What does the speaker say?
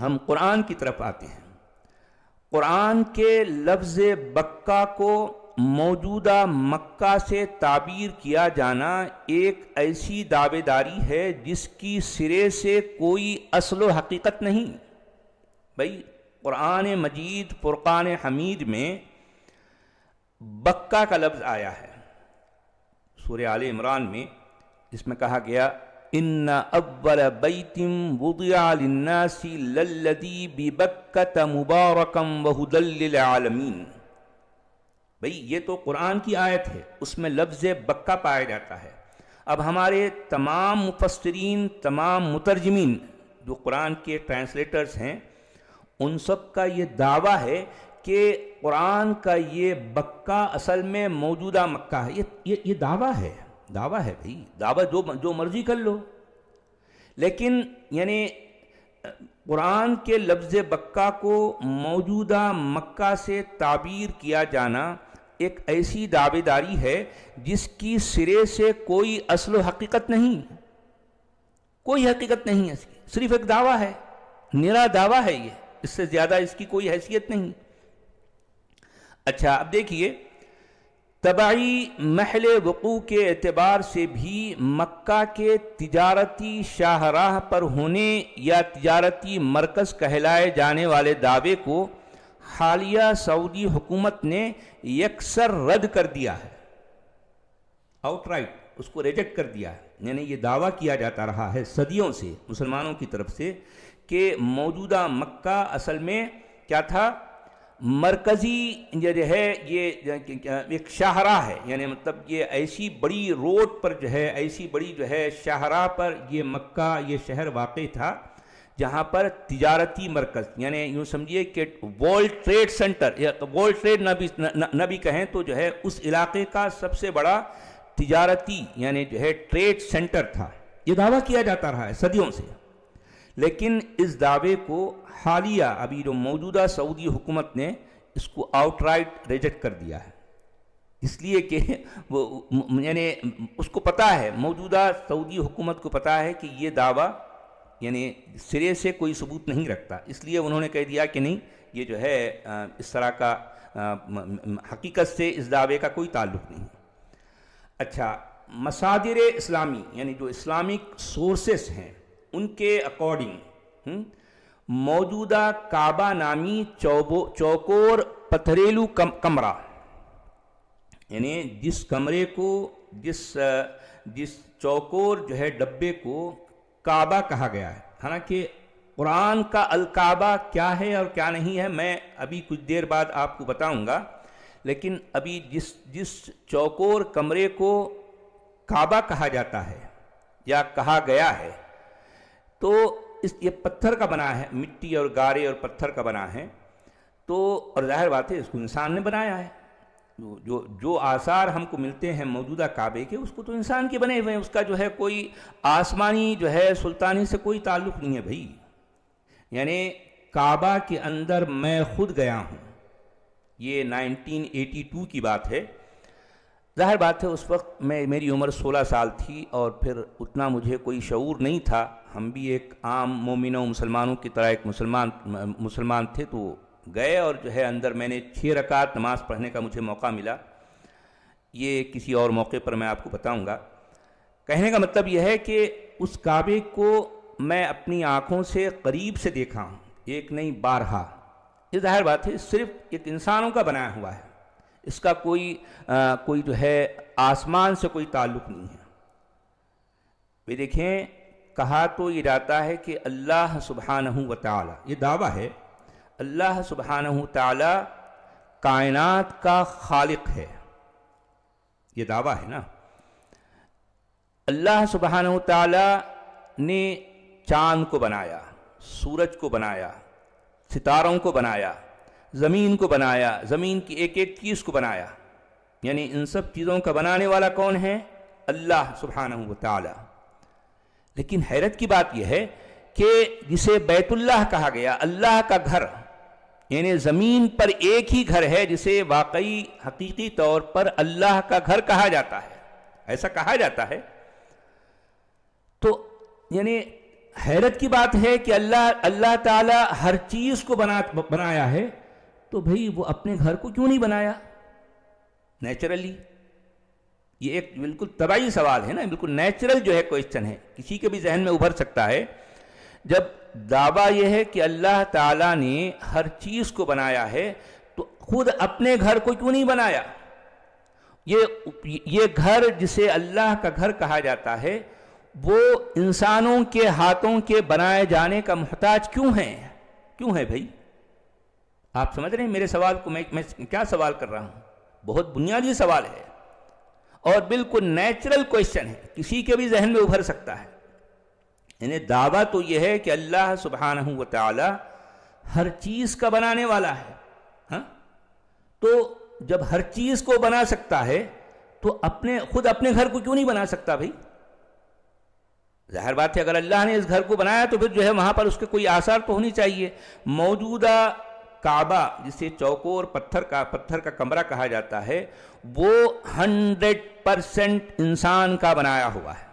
ہم قرآن کی طرف آتے ہیں۔ قرآن کے لفظ بکہ کو موجودہ مکہ سے تعبیر کیا جانا ایک ایسی دعوے داری ہے جس کی سرے سے کوئی اصل و حقیقت نہیں۔ بھائی قرآن مجید فرقان حمید میں بکہ کا لفظ آیا ہے، سورہ آل عمران میں، جس میں کہا گیا ان اول بیت وضع للناس للذی ببکۃ مبارکا وہدی للعالمین۔ بھئی یہ تو قرآن کی آیت ہے، اس میں لفظ بکہ پایا جاتا ہے۔ اب ہمارے تمام مفسرین، تمام مترجمین جو قرآن کے ٹرانسلیٹرز ہیں، ان سب کا یہ دعویٰ ہے کہ قرآن کا یہ بکہ اصل میں موجودہ مکہ ہے۔ یہ دعویٰ ہے بھئی، دعویٰ جو مرضی کر لو، لیکن یعنی قرآن کے لفظ بکہ کو موجودہ مکہ سے تعبیر کیا جانا ایک ایسی دعوے داری ہے جس کی سرے سے کوئی اصل و حقیقت نہیں، کوئی حقیقت نہیں ہے اس کی، صرف ایک دعویٰ ہے، نرا دعویٰ ہے یہ، اس سے زیادہ اس کی کوئی حیثیت نہیں۔ اچھا اب دیکھیے، تبعی محل وقوع کے اعتبار سے بھی مکہ کے تجارتی شاہراہ پر ہونے یا تجارتی مرکز کہلائے جانے والے دعوے کو حالیہ سعودی حکومت نے یکسر رد کر دیا ہے، آؤٹ رائٹ اس کو ریجیکٹ کر دیا ہے۔ یعنی یہ دعویٰ کیا جاتا رہا ہے صدیوں سے مسلمانوں کی طرف سے کہ موجودہ مکہ اصل میں کیا تھا، مرکزی جو ہے یہ ایک شاہراہ ہے، یعنی مطلب یہ ایسی بڑی روڈ پر جو ہے، ایسی بڑی جو ہے شاہراہ پر یہ مکہ یہ شہر واقع تھا جہاں پر تجارتی مرکز، یعنی یوں سمجھیے کہ ورلڈ ٹریڈ سینٹر، یا ورلڈ ٹریڈ نہ بھی کہیں تو جو ہے اس علاقے کا سب سے بڑا تجارتی یعنی جو ہے ٹریڈ سینٹر تھا۔ یہ دعویٰ کیا جاتا رہا ہے صدیوں سے، لیکن اس دعوے کو حالیہ ابھی جو موجودہ سعودی حکومت نے اس کو آؤٹ رائٹ ریجیکٹ کر دیا ہے، اس لیے کہ وہ یعنی اس کو پتہ ہے، موجودہ سعودی حکومت کو پتہ ہے کہ یہ دعویٰ یعنی سرے سے کوئی ثبوت نہیں رکھتا، اس لیے انہوں نے کہہ دیا کہ نہیں، یہ جو ہے اس طرح کا حقیقت سے اس دعوے کا کوئی تعلق نہیں۔ اچھا، مصادر اسلامی یعنی جو اسلامک سورسز ہیں ان کے اکارڈنگ موجودہ کعبہ نامی چوکور پتھریلو کمرہ، یعنی جس کمرے کو جس چوکور جو ہے ڈبے کو کعبہ کہا گیا ہے، حالانکہ قرآن کا الکعبہ کیا ہے اور کیا نہیں ہے میں ابھی کچھ دیر بعد آپ کو بتاؤں گا، لیکن ابھی جس چوکور کمرے کو کعبہ کہا جاتا ہے یا کہا گیا ہے، تو یہ پتھر کا بنا ہے، مٹی اور گارے اور پتھر کا بنا ہے، تو اور ظاہر بات ہے اس کو انسان نے بنایا ہے۔ جو آثار ہم کو ملتے ہیں موجودہ کعبے کے، اس کو تو انسان کے بنے ہوئے ہیں، اس کا جو ہے کوئی آسمانی جو ہے سلطانی سے کوئی تعلق نہیں ہے بھائی۔ یعنی کعبہ کے اندر میں خود گیا ہوں، یہ 1982 کی بات ہے، ظاہر بات ہے اس وقت میری عمر 16 سال تھی اور پھر اتنا مجھے کوئی شعور نہیں تھا، ہم بھی ایک عام مومنوں مسلمانوں کی طرح ایک مسلمان تھے، تو گئے اور جو ہے اندر میں نے 6 رکعت نماز پڑھنے کا مجھے موقع ملا، یہ کسی اور موقع پر میں آپ کو بتاؤں گا۔ کہنے کا مطلب یہ ہے کہ اس کعبے کو میں اپنی آنکھوں سے قریب سے دیکھا ہوں، ایک نہیں بارہا۔ یہ ظاہر بات ہے صرف ایک انسانوں کا بنایا ہوا ہے، اس کا کوئی جو ہے آسمان سے کوئی تعلق نہیں ہے۔ بھی دیکھیں، کہا تو یہ جاتا ہے کہ اللہ سبحانہ و تعالی، یہ دعویٰ ہے اللہ سبحانہ و تعالی کائنات کا خالق ہے، یہ دعویٰ ہے نا۔ اللہ سبحانہ و تعالی نے چاند کو بنایا، سورج کو بنایا، ستاروں کو بنایا، زمین کو بنایا، زمین کی ایک ایک چیز کو بنایا، یعنی ان سب چیزوں کا بنانے والا کون ہے؟ اللہ سبحانہ و تعالی۔ لیکن حیرت کی بات یہ ہے کہ جسے بیت اللہ کہا گیا، اللہ کا گھر، یعنی زمین پر ایک ہی گھر ہے جسے واقعی حقیقی طور پر اللہ کا گھر کہا جاتا ہے، ایسا کہا جاتا ہے، تو یعنی حیرت کی بات ہے کہ اللہ تعالیٰ ہر چیز کو بنایا ہے، تو بھئی وہ اپنے گھر کو کیوں نہیں بنایا نیچرلی؟ یہ ایک بالکل طبعی سوال ہے نا، بالکل نیچرل جو ہے کوئسچن ہے، کسی کے بھی ذہن میں ابھر سکتا ہے۔ جب دعویٰ یہ ہے کہ اللہ تعالیٰ نے ہر چیز کو بنایا ہے، تو خود اپنے گھر کو کیوں نہیں بنایا؟ یہ گھر جسے اللہ کا گھر کہا جاتا ہے، وہ انسانوں کے ہاتھوں کے بنائے جانے کا محتاج کیوں ہے بھائی؟ آپ سمجھ رہے ہیں میرے سوال کو؟ میں کیا سوال کر رہا ہوں؟ بہت بنیادی سوال ہے اور بالکل نیچرل کوئسچن ہے، کسی کے بھی ذہن میں ابھر سکتا ہے۔ یعنی دعویٰ تو یہ ہے کہ اللہ سبحانہ و تعالی ہر چیز کا بنانے والا ہے، ہاں؟ تو جب ہر چیز کو بنا سکتا ہے تو خود اپنے گھر کو کیوں نہیں بنا سکتا بھائی؟ ظاہر بات ہے، اگر اللہ نے اس گھر کو بنایا تو پھر جو ہے وہاں پر اس کے کوئی آثار تو ہونی چاہیے۔ موجودہ کعبہ جسے چوکور پتھر کا کمرہ کہا جاتا ہے، وہ 100% انسان کا بنایا ہوا ہے۔